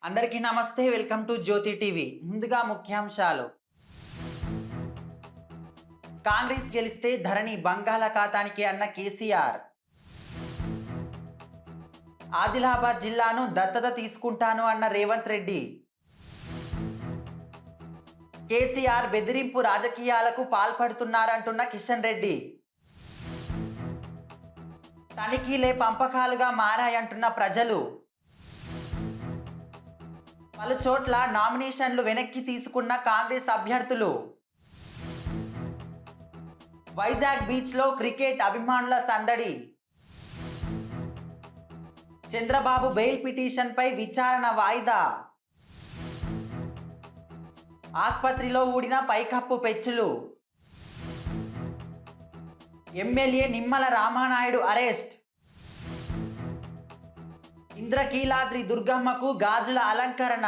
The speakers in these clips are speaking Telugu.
అందరికీ నమస్తే. Welcome to Jyothi TV. ముందుగా ముఖ్యాంశాలు. కాంగ్రెస్ గెలిస్తే ధరణి బంగాళాఖాతానికి అన్న కేసీఆర్. ఆదిలాబాద్ జిల్లాను దత్తత తీసుకుంటాను అన్న రేవంత్ రెడ్డి. కేసీఆర్ బెదిరింపు రాజకీయాలకు పాల్పడుతున్నారంటున్న కిషన్ రెడ్డి. తనిఖీలే పంపకాలుగా మారాయంటున్న ప్రజలు. పలు చోట్ల నామినేషన్లు వెనక్కి తీసుకున్న కాంగ్రెస్ అభ్యర్థులు. వైజాగ్ బీచ్లో క్రికెట్ అభిమానుల సందడి. చంద్రబాబు బెయిల్ పిటిషన్పై విచారణ వాయిదా. ఆసుపత్రిలో ఊడిన పైకప్పు పెచ్చులు. MLA Nimmala Ramanaidu arrest. ఇంద్రకీలాద్రి దుర్గమ్మకు గాజుల అలంకరణ.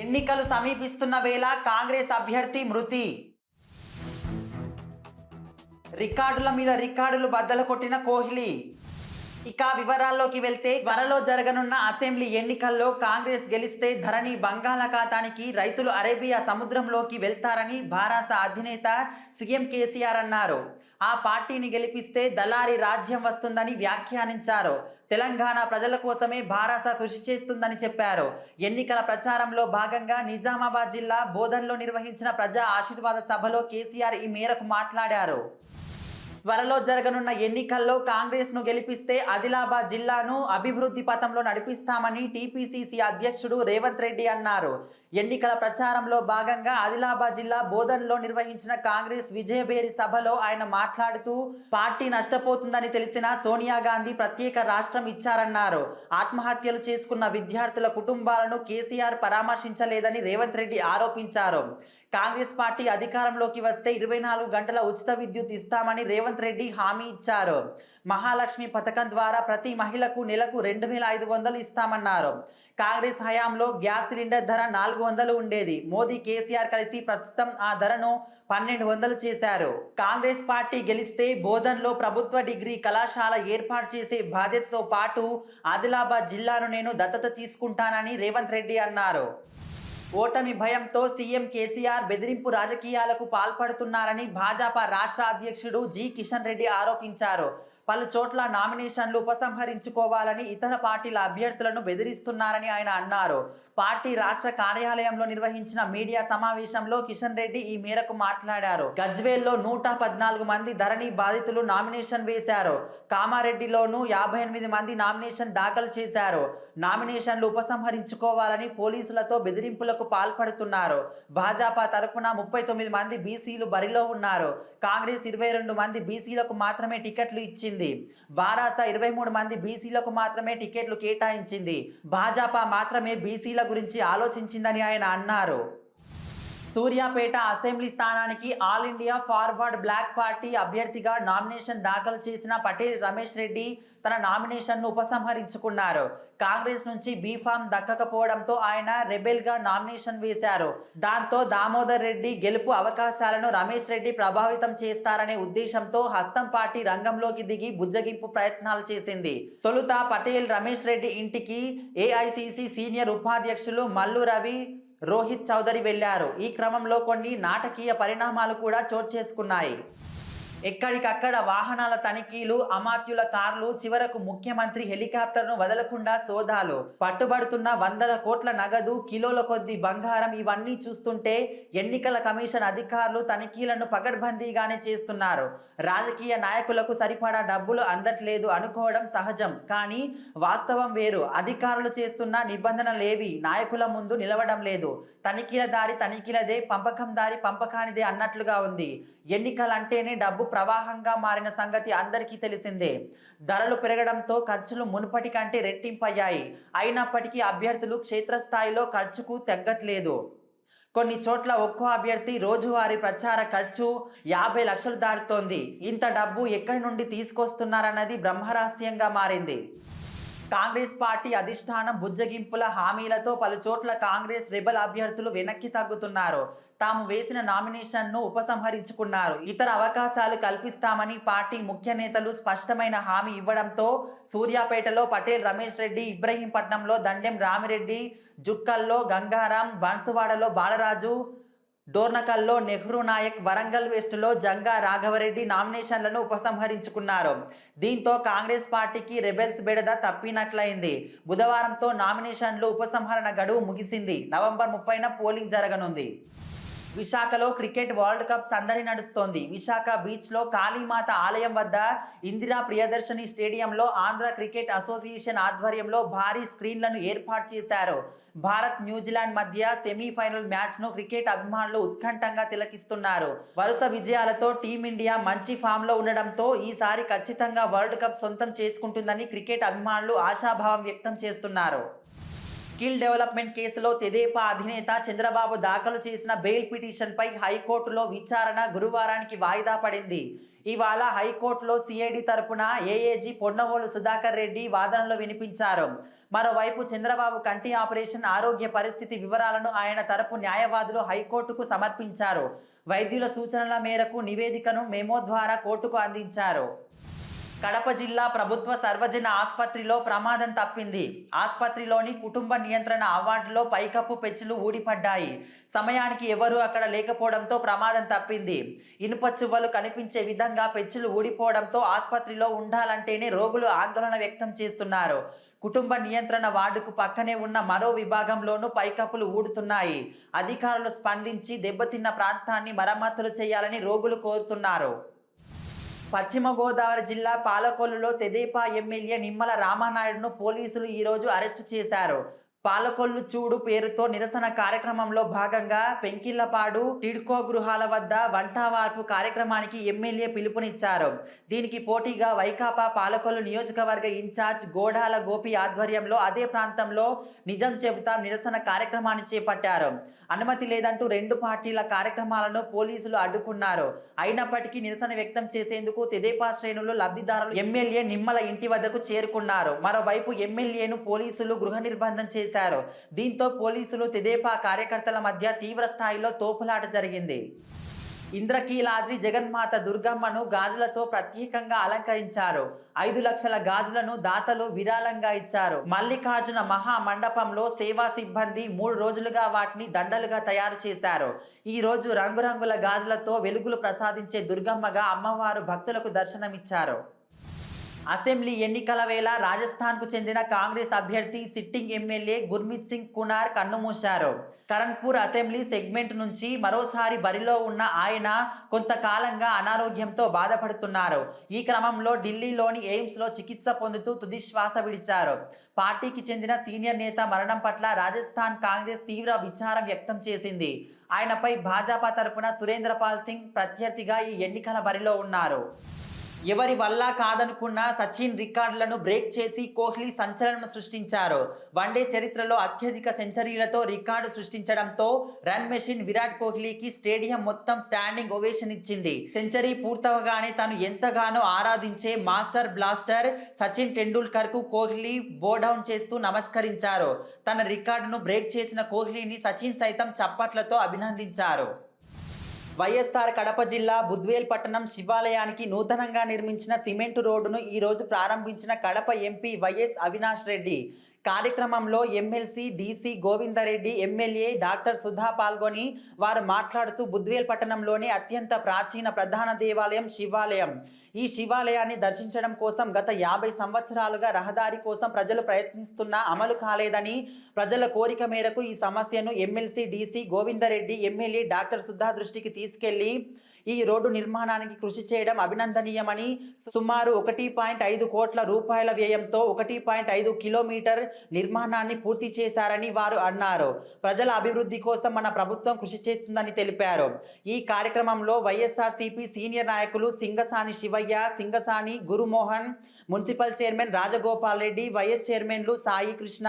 ఎన్నికలు సమీపిస్తున్న వేళ కాంగ్రెస్ అభ్యర్థి మృతి. రికార్డుల మీద రికార్డులు బద్దలు కొట్టిన కోహ్లీ. ఇక వివరాల్లోకి వెళ్తే, త్వరలో జరగనున్న అసెంబ్లీ ఎన్నికల్లో కాంగ్రెస్ గెలిస్తే ధరణి బంగాళాఖాతానికి రైతులు అరేబియా సముద్రంలోకి వెళ్తారని భారాస అధినేత సీఎం కేసీఆర్ అన్నారు. ఆ పార్టీని గెలిపిస్తే దళారీ రాజ్యం వస్తుందని వ్యాఖ్యానించారు. తెలంగాణ ప్రజల కోసమే భారాస కృషి చేస్తుందని చెప్పారు. ఎన్నికల ప్రచారంలో భాగంగా నిజామాబాద్ జిల్లా బోధన్లో నిర్వహించిన ప్రజా ఆశీర్వాద సభలో కేసీఆర్ ఈ మేరకు మాట్లాడారు. త్వరలో జరగనున్న ఎన్నికల్లో కాంగ్రెస్ను గెలిపిస్తే ఆదిలాబాద్ జిల్లాను అభివృద్ధి పథంలో నడిపిస్తామని టీపీసీసీ అధ్యక్షుడు రేవంత్ రెడ్డి అన్నారు. ఎన్నికల ప్రచారంలో భాగంగా ఆదిలాబాద్ జిల్లా బోధన్లో నిర్వహించిన కాంగ్రెస్ విజయభేరి సభలో ఆయన మాట్లాడుతూ, పార్టీ నష్టపోతుందని తెలిసిన సోనియా గాంధీ ప్రత్యేక రాష్ట్రం ఇచ్చారన్నారు. ఆత్మహత్యలు చేసుకున్న విద్యార్థుల కుటుంబాలను కేసీఆర్ పరామర్శించలేదని రేవంత్ రెడ్డి ఆరోపించారు. కాంగ్రెస్ పార్టీ అధికారంలోకి వస్తే 24 గంటల ఉచిత విద్యుత్ ఇస్తామని రేవంత్ రెడ్డి హామీ ఇచ్చారు. మహాలక్ష్మి పథకం ద్వారా ప్రతి మహిళకు నెలకు 2500 ఇస్తామన్నారు. కాంగ్రెస్ హయాంలో గ్యాస్ సిలిండర్ ధర 400 ఉండేది. మోదీ కేసీఆర్ కలిసి ప్రస్తుతం ఆ ధరను 1200 చేశారు. కాంగ్రెస్ పార్టీ గెలిస్తే బోధన్లో ప్రభుత్వ డిగ్రీ కళాశాల ఏర్పాటు చేసే బాధ్యతతో పాటు ఆదిలాబాద్ జిల్లాను నేను దత్తత తీసుకుంటానని రేవంత్ రెడ్డి అన్నారు. ఓటమి భయంతో సీఎం కేసీఆర్ బెదిరింపు రాజకీయాలకు పాల్పడుతున్నారని భాజపా రాష్ట్ర అధ్యక్షుడు జి కిషన్ రెడ్డి ఆరోపించారు. పలు చోట్ల నామినేషన్లు ఉపసంహరించుకోవాలని ఇతర పార్టీల అభ్యర్థులను బెదిరిస్తున్నారని ఆయన అన్నారు. పార్టీ రాష్ట్ర కార్యాలయంలో నిర్వహించిన మీడియా సమావేశంలో కిషన్ రెడ్డి ఈ మేరకు మాట్లాడారు. గజ్వేల్లో 114 మంది ధరణి బాధితులు నామినేషన్ వేశారు. కామారెడ్డిలోనూ 58 మంది నామినేషన్ దాఖలు చేశారు. నామినేషన్లు ఉపసంహరించుకోవాలని పోలీసులతో బెదిరింపులకు పాల్పడుతున్నారు. భాజపా తరఫున 39 మంది బీసీలు బరిలో ఉన్నారు. కాంగ్రెస్ 22 మంది బీసీలకు మాత్రమే టికెట్లు ఇచ్చింది. భారాస 23 మంది బీసీలకు మాత్రమే టికెట్లు కేటాయించింది. భాజపా మాత్రమే బీసీల గురించి ఆలోచించిందని ఆయన అన్నారు. సూర్యాపేట అసెంబ్లీ స్థానానికి All India Forward Bloc party అభ్యర్థిగా నామినేషన్ దాఖలు చేసిన పటేల్ రమేష్ రెడ్డి తన నామినేషన్ను ఉపసంహరించుకున్నారు. కాంగ్రెస్ నుంచి బీఫామ్ దక్కకపోవడంతో ఆయన రెబెల్గా నామినేషన్ వేశారు. దాంతో దామోదర్ రెడ్డి గెలుపు అవకాశాలను రమేష్ రెడ్డి ప్రభావితం చేస్తారనే ఉద్దేశంతో హస్తం పార్టీ రంగంలోకి దిగి బుజ్జగింపు ప్రయత్నాలు చేసింది. తొలుత పటేల్ రమేష్ రెడ్డి ఇంటికి ఏఐసీసీ సీనియర్ ఉపాధ్యక్షులు మల్లు రవి, రోహిత్ చౌదరి వెళ్లారు. ఈ క్రమంలో కొన్ని నాటకీయ పరిణామాలు కూడా చోటు చేసుకున్నాయి. ఎక్కడికక్కడ వాహనాల తనిఖీలు, అమాత్యుల కార్లు, చివరకు ముఖ్యమంత్రి హెలికాప్టర్ను వదలకుండా సోదాలు, పట్టుబడుతున్న 100 కోట్ల నగదు, కిలోల కొద్ది బంగారం, ఇవన్నీ చూస్తుంటే ఎన్నికల కమిషన్ అధికారులు తనిఖీలను పకడ్బందీగానే చేస్తున్నారు. రాజకీయ నాయకులకు సరిపడా డబ్బులు అందట్లేదు అనుకోవడం సహజం. కానీ వాస్తవం వేరు. అధికారులు చేస్తున్న నిబంధనలేవి నాయకుల ముందు నిలవడం లేదు. తనిఖీల దారి తనిఖీలదే, పంపకం దారి పంపకానిదే అన్నట్లుగా ఉంది. ఎన్నికలంటేనే డబ్బు ప్రవాహంగా మారిన సంగతి అందరికీ తెలిసిందే. ధరలు పెరగడంతో ఖర్చులు మునుపటి కంటే రెట్టింపయ్యాయి. అయినప్పటికీ అభ్యర్థులు క్షేత్రస్థాయిలో ఖర్చుకు తగ్గట్లేదు. కొన్ని చోట్ల ఒక్కో అభ్యర్థి రోజువారీ ప్రచార ఖర్చు 50 లక్షలు దాటుతోంది. ఇంత డబ్బు ఎక్కడి నుండి తీసుకొస్తున్నారన్నది బ్రహ్మరహస్యంగా మారింది. కాంగ్రెస్ పార్టీ అధిష్టానం బుజ్జగింపుల హామీలతో పలు చోట్ల కాంగ్రెస్ రెబల్ అభ్యర్థులు వెనక్కి తగ్గుతున్నారు. తాము వేసిన నామినేషన్ను ఉపసంహరించుకున్నారు. ఇతర అవకాశాలు కల్పిస్తామని పార్టీ ముఖ్య నేతలు స్పష్టమైన హామీ ఇవ్వడంతో సూర్యాపేటలో పటేల్ రమేష్ రెడ్డి, ఇబ్రహీంపట్నంలో దండెం రామిరెడ్డి, జుక్కల్లో గంగారాం, బన్సువాడలో బాలరాజు, డోర్నకల్లో నెహ్రూ నాయక్, వరంగల్ వెస్టులో జంగా రాఘవరెడ్డి నామినేషన్లను ఉపసంహరించుకున్నారు. దీంతో కాంగ్రెస్ పార్టీకి రెబెల్స్ బెడద తప్పినట్లయింది. బుధవారంతో నామినేషన్లు ఉపసంహరణ గడువు ముగిసింది. నవంబర్ 30న పోలింగ్ జరగనుంది. విశాఖలో క్రికెట్ వరల్డ్ కప్ సందడి నడుస్తోంది. విశాఖ బీచ్లో కాళీమాత ఆలయం వద్ద ఇందిరా ప్రియదర్శిని స్టేడియంలో ఆంధ్ర క్రికెట్ అసోసియేషన్ ఆధ్వర్యంలో భారీ స్క్రీన్లను ఏర్పాటు చేశారు. భారత్ న్యూజిలాండ్ మధ్య సెమీఫైనల్ మ్యాచ్ను క్రికెట్ అభిమానులు ఉత్కంఠంగా తిలకిస్తున్నారు. వరుస విజయాలతో టీమిండియా మంచి ఫామ్లో ఉండడంతో ఈసారి ఖచ్చితంగా వరల్డ్ కప్ సొంతం చేసుకుంటుందని క్రికెట్ అభిమానులు ఆశాభావం వ్యక్తం చేస్తున్నారు. స్కిల్ డెవలప్మెంట్ కేసులో తెదేపా అధినేత చంద్రబాబు దాఖలు చేసిన బెయిల్ పిటిషన్పై హైకోర్టులో విచారణ గురువారానికి వాయిదా పడింది. ఇవాళ హైకోర్టులో సిఐడి తరపున ఏఏజీ పొన్నవోలు సుధాకర్ రెడ్డి వాదనలు వినిపించారు. మరోవైపు చంద్రబాబు కంటి ఆపరేషన్ ఆరోగ్య పరిస్థితి వివరాలను ఆయన తరపు న్యాయవాదులు హైకోర్టుకు సమర్పించారు. వైద్యుల సూచనల మేరకు నివేదికను మెమో ద్వారా కోర్టుకు అందించారు. కడప జిల్లా ప్రభుత్వ సర్వజన ఆసుపత్రిలో ప్రమాదం తప్పింది. ఆసుపత్రిలోని కుటుంబ నియంత్రణ అవార్డులో పైకప్పు పెచ్చులు ఊడిపడ్డాయి. సమయానికి ఎవరూ అక్కడ లేకపోవడంతో ప్రమాదం తప్పింది. ఇనుప చువ్వలు కనిపించే విధంగా పెచ్చులు ఊడిపోవడంతో ఆసుపత్రిలో ఉండాలంటేనే రోగులు ఆందోళన వ్యక్తం చేస్తున్నారు. కుటుంబ నియంత్రణ వార్డుకు పక్కనే ఉన్న మరో విభాగంలోనూ పైకప్పులు ఊడుతున్నాయి. అధికారులు స్పందించి దెబ్బతిన్న ప్రాంతాన్ని మరమ్మతులు చేయాలని రోగులు కోరుతున్నారు. పశ్చిమ గోదావరి జిల్లా పాలకొల్లులో తెదేపా ఎమ్మెల్యే నిమ్మల రామానాయుడును పోలీసులు ఈరోజు అరెస్టు చేశారు. పాలకొల్లు చూడు పేరుతో నిరసన కార్యక్రమంలో భాగంగా పెంకిళ్లపాడు టిడ్కో గృహాల వద్ద వంటవార్పు కార్యక్రమానికి ఎమ్మెల్యే పిలుపునిచ్చారు. దీనికి పోటీగా వైకాపా పాలకొల్లు నియోజకవర్గ ఇన్ఛార్జ్ గోడాల గోపి ఆధ్వర్యంలో అదే ప్రాంతంలో నిజం చెబుతా నిరసన కార్యక్రమాన్ని చేపట్టారు. అనుమతి లేదంటూ రెండు పార్టీల కార్యక్రమాలను పోలీసులు అడ్డుకున్నారు. అయినప్పటికీ నిరసన వ్యక్తం చేసేందుకు తెదేపా శ్రేణులు లబ్ధిదారులు ఎమ్మెల్యే నిమ్మల ఇంటి వద్దకు చేరుకున్నారు. మరోవైపు ఎమ్మెల్యేను పోలీసులు గృహ నిర్బంధం చేశారు. దీంతో పోలీసులు తెదేపా కార్యకర్తల మధ్య తీవ్ర స్థాయిలో తోపులాట జరిగింది. ఇంద్రకీలాద్రి జగన్మాత దుర్గమ్మను గాజులతో ప్రత్యేకంగా అలంకరించారు. 5 లక్షల గాజులను దాతలు విరాళంగా ఇచ్చారు. మల్లికార్జున మహా మండపంలో సేవా సిబ్బంది 3 రోజులుగా వాటిని దండలుగా తయారు చేశారు. ఈ రోజు రంగురంగుల గాజులతో వెలుగులు ప్రసాదించే దుర్గమ్మగా అమ్మవారు భక్తులకు దర్శనమిచ్చారు. అసెంబ్లీ ఎన్నికల వేళ రాజస్థాన్కు చెందిన కాంగ్రెస్ అభ్యర్థి సిట్టింగ్ ఎమ్మెల్యే గుర్మిత్ సింగ్ కునార్ కన్నుమూశారు. కరణ్పూర్ అసెంబ్లీ సెగ్మెంట్ నుంచి మరోసారి బరిలో ఉన్న ఆయన కొంతకాలంగా అనారోగ్యంతో బాధపడుతున్నారు. ఈ క్రమంలో ఢిల్లీలోని ఎయిమ్స్లో చికిత్స పొందుతూ తుదిశ్వాస విడిచారు. పార్టీకి చెందిన సీనియర్ నేత మరణం పట్ల రాజస్థాన్ కాంగ్రెస్ తీవ్ర విచారం వ్యక్తం చేసింది. ఆయనపై భాజపా తరపున సురేంద్రపాల్ సింగ్ ప్రత్యర్థిగా ఈ ఎన్నికల బరిలో ఉన్నారు. ఎవరి వల్ల కాదనుకున్న సచిన్ రికార్డులను బ్రేక్ చేసి కోహ్లీ సంచలనం సృష్టించారు. వన్డే చరిత్రలో అత్యధిక సెంచరీలతో రికార్డు సృష్టించడంతో రన్ మెషిన్ విరాట్ కోహ్లీకి స్టేడియం మొత్తం స్టాండింగ్ ఓవేషన్ ఇచ్చింది. సెంచరీ పూర్తవగానే తను ఎంతగానో ఆరాధించే మాస్టర్ బ్లాస్టర్ సచిన్ టెండూల్కర్కు కోహ్లీ బోడౌన్ చేస్తూ నమస్కరించారు. తన రికార్డును బ్రేక్ చేసిన కోహ్లీని సచిన్ సైతం చప్పట్లతో అభినందించారు. వైఎస్ఆర్ కడప జిల్లా బుద్వేల్ పట్టణం శివాలయానికి నూతనంగా నిర్మించిన సిమెంటు రోడ్డును ఈరోజు ప్రారంభించిన కడప ఎంపీ వైఎస్ అవినాష్ రెడ్డి. కార్యక్రమంలో MLC DC Govinda Reddy, MLA doctor Sudha పాల్గొని వారు మాట్లాడుతూ బుద్వేల్ పట్టణంలోని అత్యంత ప్రాచీన ప్రధాన దేవాలయం శివాలయం. ఈ శివాలయాన్ని దర్శించడం కోసం గత 50 సంవత్సరాలుగా రహదారి కోసం ప్రజలు ప్రయత్నిస్తున్నా అమలు కాలేదని, ప్రజల కోరిక మేరకు ఈ సమస్యను MLC DC Govinda Reddy, MLA doctor Sudha దృష్టికి తీసుకెళ్లి ఈ రోడ్డు నిర్మాణానికి కృషి చేయడం అభినందనీయమని, సుమారు 1.5 కోట్ల రూపాయల వ్యయంతో 1.5 కిలోమీటర్ నిర్మాణాన్ని పూర్తి చేశారని వారు అన్నారు. ప్రజల అభివృద్ధి కోసం మన ప్రభుత్వం కృషి చేస్తుందని తెలిపారు. ఈ కార్యక్రమంలో వైఎస్ఆర్సీపీ సీనియర్ నాయకులు Singasani Shivayya, Singasani Guru Mohan, municipal chairman Rajagopal Reddy, YS చైర్మన్లు సాయి కృష్ణ,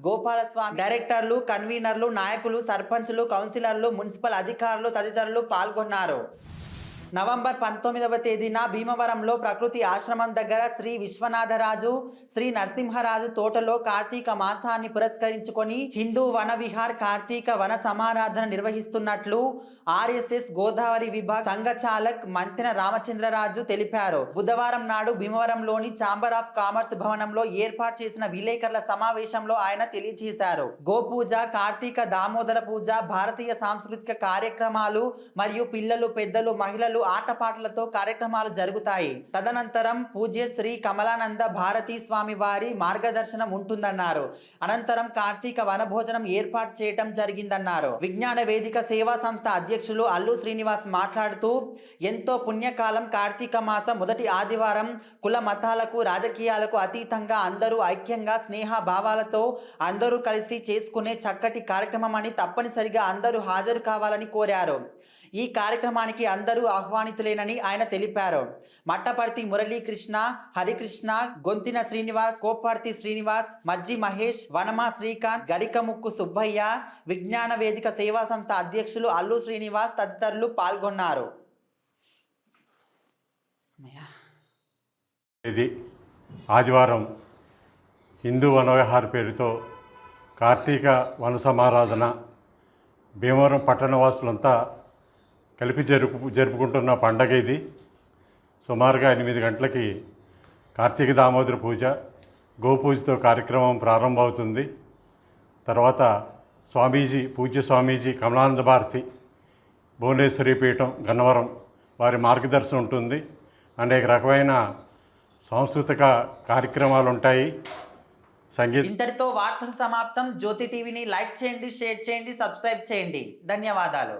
గోపాలస్వామి, డైరెక్టర్లు, కన్వీనర్లు, నాయకులు, సర్పంచులు, కౌన్సిలర్లు, మున్సిపల్ అధికారులు తదితరులు పాల్గొన్నారు. నవంబర్ 19వ తేదీన భీమవరంలో ప్రకృతి ఆశ్రమం దగ్గర శ్రీ విశ్వనాథరాజు శ్రీ నరసింహరాజు తోటలో కార్తీక మాసాన్ని పురస్కరించుకొని హిందూ వన విహార్ కార్తీక వన సమారాధన నిర్వహిస్తున్నట్లు ఆర్ఎస్ఎస్ గోదావరి విభాగ్ సంఘ చాలక్ మంతెన రామచంద్రరాజు తెలిపారు. బుధవారం నాడు భీమవరంలోని ఛాంబర్ ఆఫ్ కామర్స్ భవనంలో ఏర్పాటు చేసిన విలేకరుల సమావేశంలో ఆయన తెలియజేశారు. గోపూజ, కార్తీక దామోదర పూజ, భారతీయ సాంస్కృతిక కార్యక్రమాలు మరియు పిల్లలు, పెద్దలు, మహిళలు ఆటపాటలతో కార్యక్రమాలు జరుగుతాయి. తదనంతరం పూజ్య శ్రీ కమలానంద భారతీ స్వామి వారి మార్గదర్శనం ఉంటుందన్నారు. అనంతరం కార్తీక వనభోజనం ఏర్పాటు చేయడం జరిగిందన్నారు. విజ్ఞాన వేదిక సేవా సంస్థ అధ్యక్షులు అల్లు శ్రీనివాస్ మాట్లాడుతూ ఎంతో పుణ్యకాలం కార్తీక మాసం మొదటి ఆదివారం కుల మతాలకు రాజకీయాలకు అతీతంగా అందరూ ఐక్యంగా స్నేహ భావాలతో అందరూ కలిసి చేసుకునే చక్కటి కార్యక్రమం అని తప్పనిసరిగా అందరూ హాజరు కావాలని కోరారు. ఈ కార్యక్రమానికి అందరూ ఆహ్వానితులేనని ఆయన తెలిపారు. మట్టపర్తి మురళీకృష్ణ, హరికృష్ణ, గొంతిన శ్రీనివాస్, కోప్పర్తి శ్రీనివాస్, మజ్జి మహేష్, వనమా శ్రీకాంత్, గరికముక్కు సుబ్బయ్య, విజ్ఞాన వేదిక సేవా సంస్థ అధ్యక్షులు అల్లు శ్రీనివాస్ తదితరులు పాల్గొన్నారు. ఇది ఆదివారం హిందూ వనవిహార్ పేరుతో కార్తీక వన సమారాధన భీమవరం పట్టణవాసులంతా కలిపి జరుపుకుంటున్న పండగ ఇది. సుమారుగా 8 గంటలకి కార్తీక దామోదర పూజ, గోపూజతో కార్యక్రమం ప్రారంభమవుతుంది. తర్వాత పూజ్య స్వామీజీ కమలానంద భారతి భువనేశ్వరి పీఠం గన్నవరం వారి మార్గదర్శనం ఉంటుంది. అనేక రకమైన సాంస్కృతిక కార్యక్రమాలు ఉంటాయి. ఇంతటితో వార్తలు సమాప్తం. జ్యోతి టీవీని లైక్ చేయండి, షేర్ చేయండి, సబ్స్క్రైబ్ చేయండి. ధన్యవాదాలు.